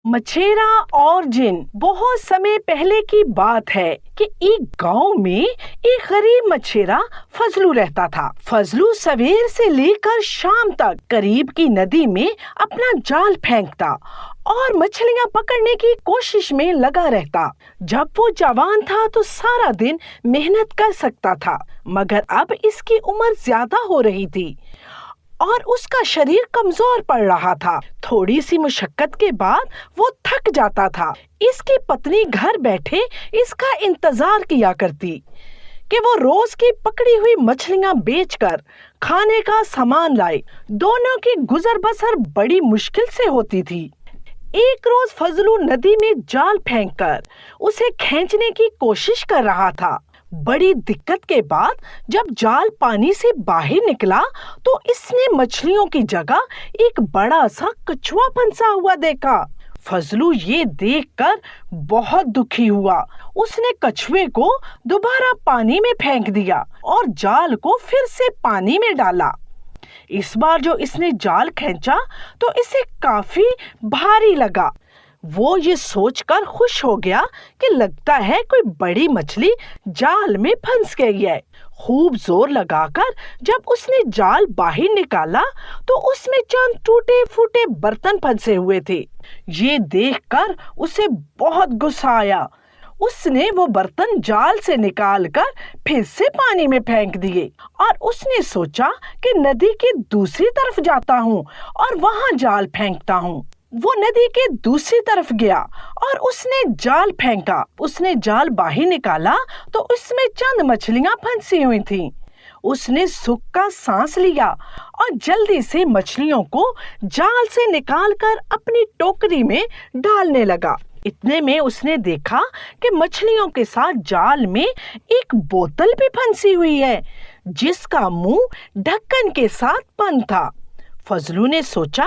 मछेरा और जिन। बहुत समय पहले की बात है कि एक गांव में एक गरीब मछेरा फजलू रहता था। फजलू सवेर से लेकर शाम तक करीब की नदी में अपना जाल फेंकता और मछलियां पकड़ने की कोशिश में लगा रहता। जब वो जवान था तो सारा दिन मेहनत कर सकता था, मगर अब इसकी उम्र ज्यादा हो रही थी और उसका शरीर कमजोर पड़ रहा था। थोड़ी सी मुशक्कत के बाद वो थक जाता था। इसकी पत्नी घर बैठे इसका इंतजार किया करती कि वो रोज की पकड़ी हुई मछलियां बेचकर खाने का सामान लाए। दोनों की गुजर बसर बड़ी मुश्किल से होती थी। एक रोज फजलू नदी में जाल फेंककर उसे खींचने की कोशिश कर रहा था। बड़ी दिक्कत के बाद जब जाल पानी से बाहर निकला तो इसने मछलियों की जगह एक बड़ा सा कछुआ फंसा हुआ देखा। फजलू ये देखकर बहुत दुखी हुआ। उसने कछुए को दोबारा पानी में फेंक दिया और जाल को फिर से पानी में डाला। इस बार जो इसने जाल खींचा तो इसे काफी भारी लगा। वो ये सोचकर खुश हो गया कि लगता है कोई बड़ी मछली जाल में फंस गई है। खूब जोर लगाकर जब उसने जाल बाहर निकाला तो उसमें चंद टूटे फूटे बर्तन फंसे हुए थे। ये देखकर उसे बहुत गुस्सा आया। उसने वो बर्तन जाल से निकालकर फिर से पानी में फेंक दिए और उसने सोचा कि नदी की दूसरी तरफ जाता हूँ और वहां जाल फेंकता हूँ। वो नदी के दूसरी तरफ गया और उसने जाल फेंका। उसने जाल बाहर निकाला तो उसमें चंद मछलियां फंसी हुई थीं। उसने सुख का सांस लिया और जल्दी से मछलियों को जाल से निकालकर अपनी टोकरी में डालने लगा। इतने में उसने देखा कि मछलियों के साथ जाल में एक बोतल भी फंसी हुई है, जिसका मुंह ढक्कन के साथ बंद था। फजलू ने सोचा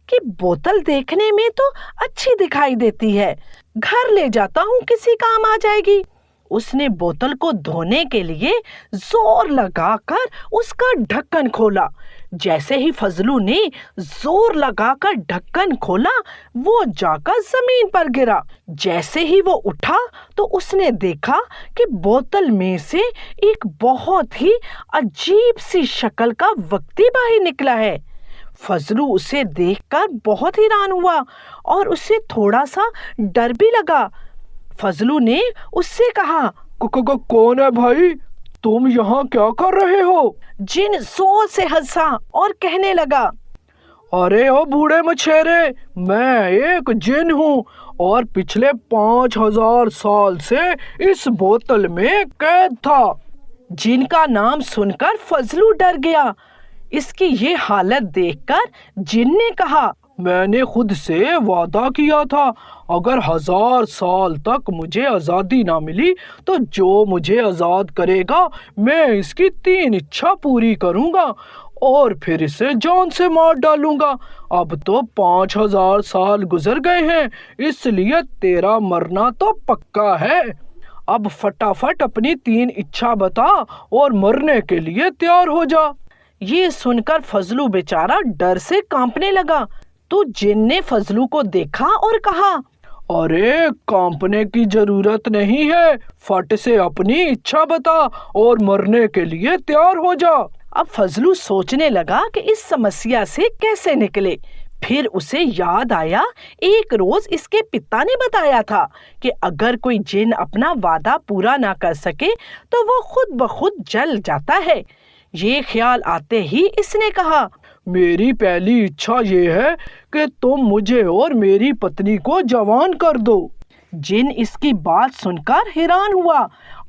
कि बोतल देखने में तो अच्छी दिखाई देती है, घर ले जाता हूँ, किसी काम आ जाएगी। उसने बोतल को धोने के लिए जोर लगाकर उसका ढक्कन खोला। जैसे ही फजलू ने जोर लगाकर ढक्कन खोला, वो जाकर जमीन पर गिरा। जैसे ही वो उठा तो उसने देखा कि बोतल में से एक बहुत ही अजीब सी शक्ल का व्यक्ति बाहर निकला है। फजलू उसे देखकर बहुत हैरान हुआ और उसे थोड़ा सा डर भी लगा। फजलू ने उससे कहा, कौन है भाई? तुम यहाँ क्या कर रहे हो? जिन जोर से हंसा और कहने लगा, अरे ओ बूढ़े मछेरे, मैं एक जिन हूँ और पिछले 5000 साल से इस बोतल में कैद था। जिन का नाम सुनकर फजलू डर गया। इसकी ये हालत देखकर जिन ने कहा, मैंने खुद से वादा किया था, अगर 1000 साल तक मुझे आज़ादी ना मिली तो जो मुझे आज़ाद करेगा मैं इसकी 3 इच्छा पूरी करूंगा और फिर इसे जान से मार डालूंगा। अब तो 5000 साल गुजर गए हैं, इसलिए तेरा मरना तो पक्का है। अब फटाफट अपनी 3 इच्छा बता और मरने के लिए तैयार हो जा। ये सुनकर फजलू बेचारा डर से कांपने लगा। तो जिन ने फजलू को देखा और कहा, अरे कांपने की जरूरत नहीं है, फट से अपनी इच्छा बता और मरने के लिए तैयार हो जा। अब फजलू सोचने लगा कि इस समस्या से कैसे निकले। फिर उसे याद आया, एक रोज इसके पिता ने बताया था कि अगर कोई जिन अपना वादा पूरा ना कर सके तो वो खुद ब खुद जल जाता है। ये ख्याल आते ही इसने कहा, मेरी पहली इच्छा ये है कि तुम मुझे और मेरी पत्नी को जवान कर दो। जिन इसकी बात सुनकर हैरान हुआ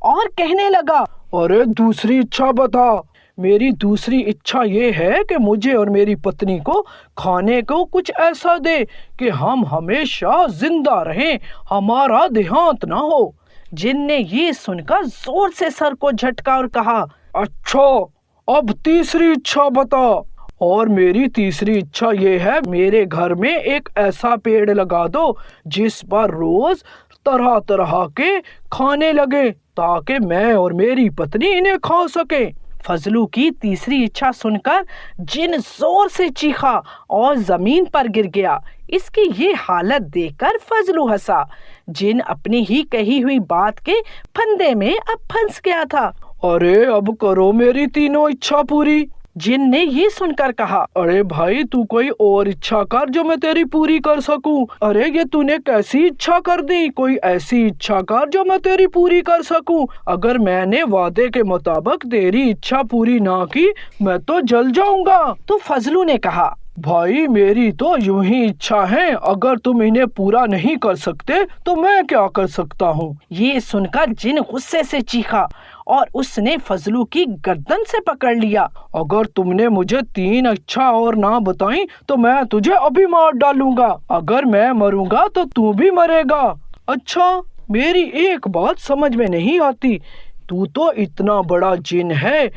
और कहने लगा, अरे दूसरी इच्छा बता। मेरी दूसरी इच्छा ये है कि मुझे और मेरी पत्नी को खाने को कुछ ऐसा दे कि हम हमेशा जिंदा रहें, हमारा देहांत ना हो। जिन ने ये सुनकर जोर से सर को झटका और कहा, अच्छा अब तीसरी इच्छा बता। और मेरी तीसरी इच्छा ये है, मेरे घर में एक ऐसा पेड़ लगा दो जिस पर रोज तरह तरह के खाने लगे ताकि मैं और मेरी पत्नी इन्हें खा सके। फजलू की तीसरी इच्छा सुनकर जिन जोर से चीखा और जमीन पर गिर गया। इसकी ये हालत देखकर फजलू हंसा। जिन अपनी ही कही हुई बात के फंदे में अब फंस गया था। अरे अब करो मेरी तीनों इच्छा पूरी। जिन ने ये सुनकर कहा, अरे भाई तू कोई और इच्छा कर जो मैं तेरी पूरी कर सकूं। अरे ये तूने कैसी इच्छा कर दी, कोई ऐसी इच्छा कर जो मैं तेरी पूरी कर सकूं। अगर मैंने वादे के मुताबिक तेरी इच्छा पूरी ना की मैं तो जल जाऊंगा। तो फजलू ने कहा, भाई मेरी तो यूं ही इच्छा है, अगर तुम इन्हें पूरा नहीं कर सकते तो मैं क्या कर सकता हूँ। ये सुनकर जिन गुस्से से चीखा और उसने फजलू की गर्दन से पकड़ लिया। अगर तुमने मुझे 3 इच्छा और ना बताई तो मैं तुझे अभी मार डालूंगा। अगर मैं मरूंगा तो तू भी मरेगा। अच्छा मेरी एक बात समझ में नहीं आती, तू तो इतना बड़ा जिन है,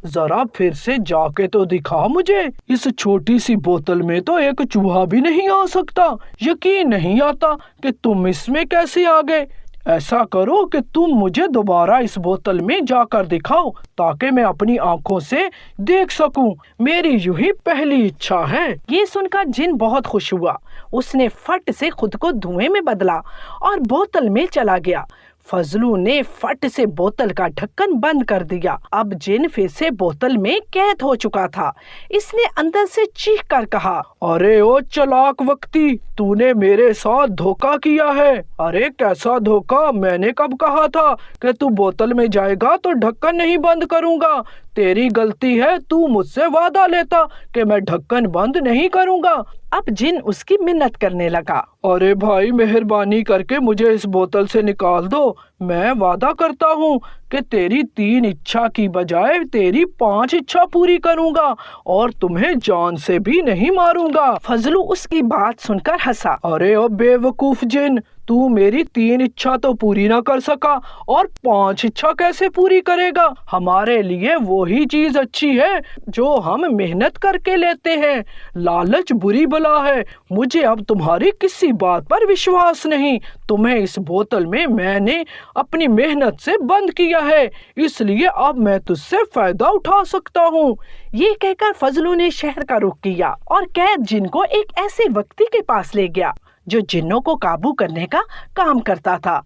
जरा फिर से जाके तो दिखा मुझे। इस छोटी सी बोतल में तो एक चूहा भी नहीं आ सकता। यकीन नहीं आता कि तुम इसमें कैसे आ गए। ऐसा करो कि तुम मुझे दोबारा इस बोतल में जाकर दिखाओ ताकि मैं अपनी आंखों से देख सकूं। मेरी यूं पहली इच्छा है। ये सुनकर जिन बहुत खुश हुआ। उसने फट से खुद को धुएं में बदला और बोतल में चला गया। फजलू ने फट से बोतल का ढक्कन बंद कर दिया। अब जिन फिर से बोतल में कैद हो चुका था। इसने अंदर से चीख कर कहा, अरे ओ चालाक वक्ती, तूने मेरे साथ धोखा किया है। अरे कैसा धोखा, मैंने कब कहा था कि तू बोतल में जाएगा तो ढक्कन नहीं बंद करूंगा। तेरी गलती है, तू मुझसे वादा लेता कि मैं ढक्कन बंद नहीं करूंगा। अब जिन उसकी मिन्नत करने लगा, अरे भाई मेहरबानी करके मुझे इस बोतल से निकाल दो। मैं वादा करता हूँ कि तेरी 3 इच्छा की बजाय तेरी 5 इच्छा पूरी करूंगा और तुम्हें जान से भी नहीं मारूंगा। फजलू उसकी बात सुनकर हंसा। अरे ओ बेवकूफ जिन, तू मेरी 3 इच्छा तो पूरी ना कर सका और 5 इच्छा कैसे पूरी करेगा। हमारे लिए वो ही चीज अच्छी है जो हम मेहनत करके लेते हैं। लालच बुरी बला है। मुझे अब तुम्हारी किसी बात पर विश्वास नहीं। तुम्हें इस बोतल में मैंने अपनी मेहनत से बंद किया है, इसलिए अब मैं तुझसे फायदा उठा सकता हूँ। ये कहकर फजलू ने शहर का रुख किया और कैद जिन को एक ऐसे व्यक्ति के पास ले गया जो जिन्नों को काबू करने का काम करता था।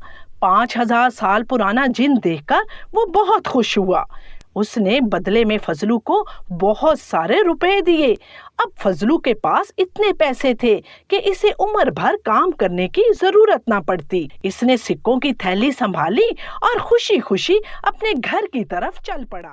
5000 साल पुराना जिन देखकर वो बहुत खुश हुआ। उसने बदले में फजलू को बहुत सारे रुपए दिए। अब फजलू के पास इतने पैसे थे कि इसे उम्र भर काम करने की जरूरत ना पड़ती। इसने सिक्कों की थैली संभाली और खुशी खुशी अपने घर की तरफ चल पड़ा।